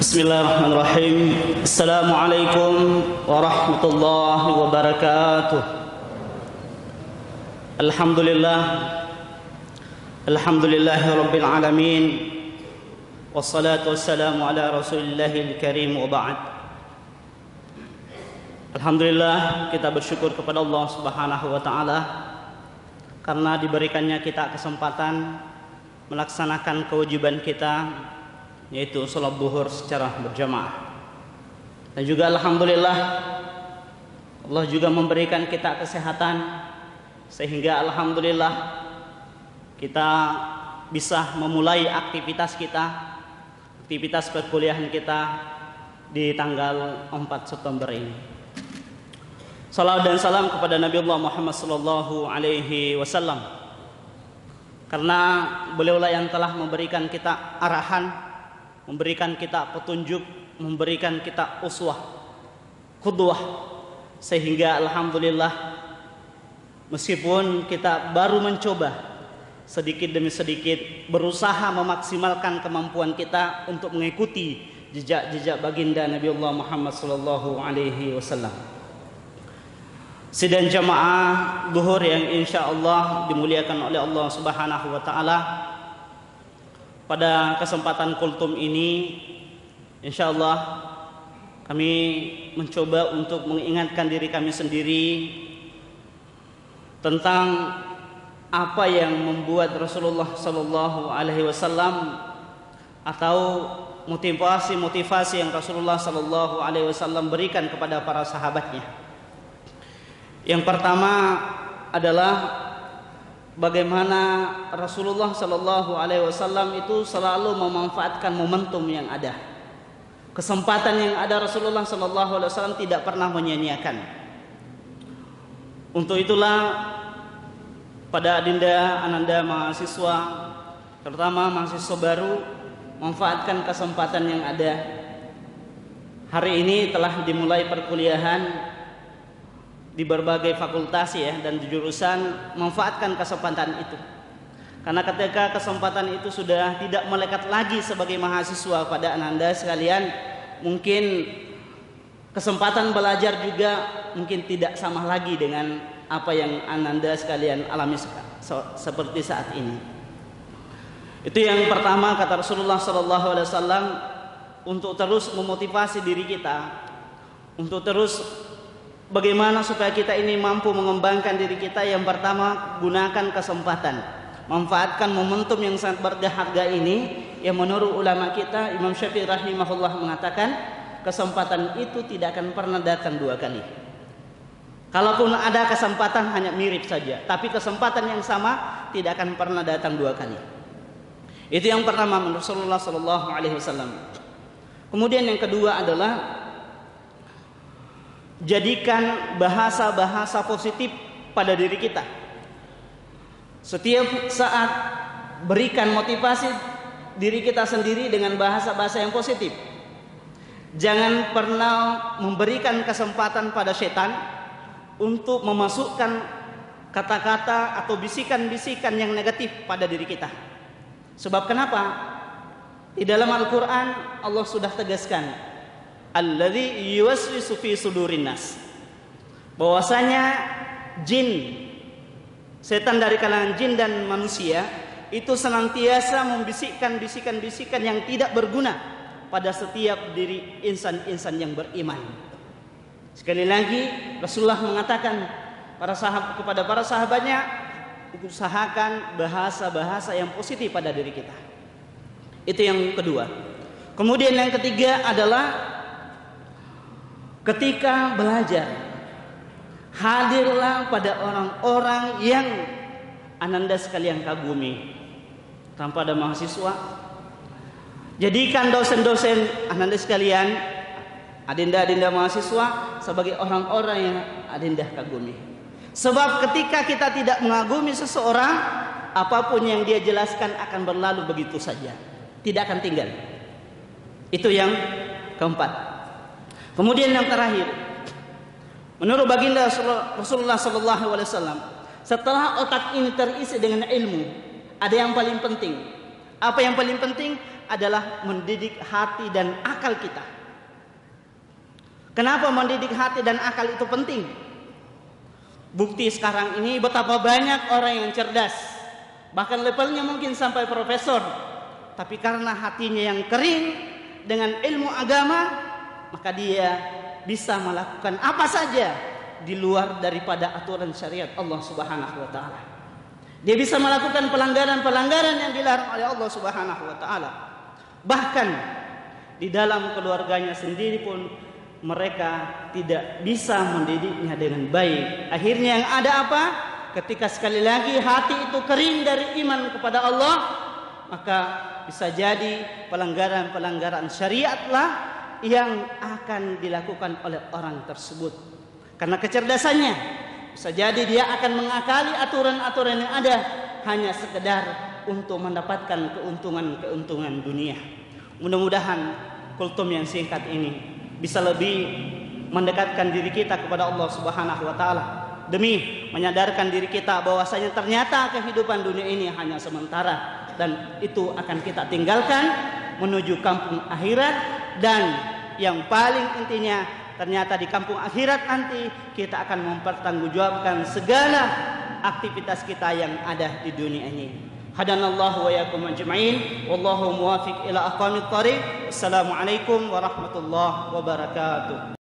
Bismillahirrahmanirrahim. Assalamualaikum warahmatullahi wabarakatuh. Alhamdulillah. Alhamdulillahi rabbil alamin. Wassalatu wassalamu ala rasulillahil karim wa ba'd. Alhamdulillah, kita bersyukur kepada Allah Subhanahu wa taala karena diberikannya kita kesempatan melaksanakan kewajiban kita, yaitu sholat zuhur secara berjamaah. Dan juga alhamdulillah Allah juga memberikan kita kesehatan, sehingga alhamdulillah kita bisa memulai aktivitas perkuliahan kita di tanggal 4 September ini. Salawat dan salam kepada Nabi Allah Muhammad sallallahu alaihi wasallam, karena beliaulah yang telah memberikan kita arahan, memberikan kita petunjuk, memberikan kita uswah, qudwah, sehingga alhamdulillah meskipun kita baru mencoba sedikit demi sedikit berusaha memaksimalkan kemampuan kita untuk mengikuti jejak-jejak baginda Nabi Allah Muhammad sallallahu alaihi wasallam. Sidang jamaah zuhur yang insyaallah dimuliakan oleh Allah Subhanahu wa taala, pada kesempatan kultum ini insyaallah kami mencoba untuk mengingatkan diri kami sendiri tentang apa yang membuat Rasulullah sallallahu alaihi wasallam, atau motivasi yang Rasulullah sallallahu alaihi wasallam berikan kepada para sahabatnya. Yang pertama adalah bagaimana Rasulullah sallallahu alaihi wasallam itu selalu memanfaatkan momentum yang ada. Kesempatan yang ada Rasulullah sallallahu alaihi wasallam tidak pernah menyia-nyiakan. Untuk itulah pada adinda ananda mahasiswa, terutama mahasiswa baru, manfaatkan kesempatan yang ada. Hari ini telah dimulai perkuliahan di berbagai fakultas dan di jurusan. Manfaatkan kesempatan itu, karena ketika kesempatan itu sudah tidak melekat lagi sebagai mahasiswa pada ananda sekalian, mungkin kesempatan belajar juga mungkin tidak sama lagi dengan apa yang ananda sekalian alami seperti saat ini. Itu yang pertama kata Rasulullah SAW, untuk terus memotivasi diri kita, untuk terus bagaimana supaya kita ini mampu mengembangkan diri kita. Yang pertama, gunakan kesempatan, manfaatkan momentum yang sangat berharga ini, yang menurut ulama kita, Imam Syafi'i rahimahullah mengatakan, kesempatan itu tidak akan pernah datang dua kali. Kalaupun ada kesempatan hanya mirip saja, tapi kesempatan yang sama tidak akan pernah datang dua kali. Itu yang pertama menurut Rasulullah sallallahu alaihi wasallam. Kemudian yang kedua adalah jadikan bahasa-bahasa positif pada diri kita. Setiap saat berikan motivasi diri kita sendiri dengan bahasa-bahasa yang positif. Jangan pernah memberikan kesempatan pada setan untuk memasukkan kata-kata atau bisikan-bisikan yang negatif pada diri kita. Sebab kenapa? Di dalam Al-Quran Allah sudah tegaskan, alladzi yuwaswisu fi sudurin nas, bahwasanya jin, setan dari kalangan jin dan manusia itu senantiasa membisikkan bisikan-bisikan yang tidak berguna pada setiap diri insan-insan yang beriman. Sekali lagi Rasulullah mengatakan kepada para sahabatnya, usahakan bahasa-bahasa yang positif pada diri kita. Itu yang kedua. Kemudian yang ketiga adalah ketika belajar, hadirlah pada orang-orang yang ananda sekalian kagumi. Tanpa ada mahasiswa, jadikan dosen-dosen ananda sekalian, adinda-adinda mahasiswa, sebagai orang-orang yang adinda kagumi. Sebab ketika kita tidak mengagumi seseorang, apapun yang dia jelaskan akan berlalu begitu saja, tidak akan tinggal. Itu yang keempat. Kemudian yang terakhir, menurut baginda Rasulullah SAW, setelah otak ini terisi dengan ilmu, ada yang paling penting. Apa yang paling penting? adalah mendidik hati dan akal kita. Kenapa mendidik hati dan akal itu penting? Bukti sekarang ini betapa banyak orang yang cerdas, bahkan levelnya mungkin sampai profesor, tapi karena hatinya yang kering dengan ilmu agama, maka dia bisa melakukan apa saja di luar daripada aturan syariat Allah Subhanahu wa taala. Dia bisa melakukan pelanggaran-pelanggaran yang dilarang oleh Allah Subhanahu wa taala. Bahkan di dalam keluarganya sendiri pun mereka tidak bisa mendidiknya dengan baik. Akhirnya yang ada apa? Ketika sekali lagi hati itu kering dari iman kepada Allah, maka bisa jadi pelanggaran-pelanggaran syariatlah yang akan dilakukan oleh orang tersebut. Karena kecerdasannya, bisa jadi dia akan mengakali aturan-aturan yang ada hanya sekedar untuk mendapatkan keuntungan-keuntungan dunia. Mudah-mudahan kultum yang singkat ini bisa lebih mendekatkan diri kita kepada Allah Subhanahu wa taala, demi menyadarkan diri kita bahwasanya ternyata kehidupan dunia ini hanya sementara dan itu akan kita tinggalkan menuju kampung akhirat. Dan yang paling intinya, ternyata di kampung akhirat nanti kita akan mempertanggungjawabkan segala aktivitas kita yang ada di dunia ini. Hadanallahu wa iyyakum ajma'in, wallahu muwaffiq ila aqwamit thariq. Assalamualaikum warahmatullahi wabarakatuh.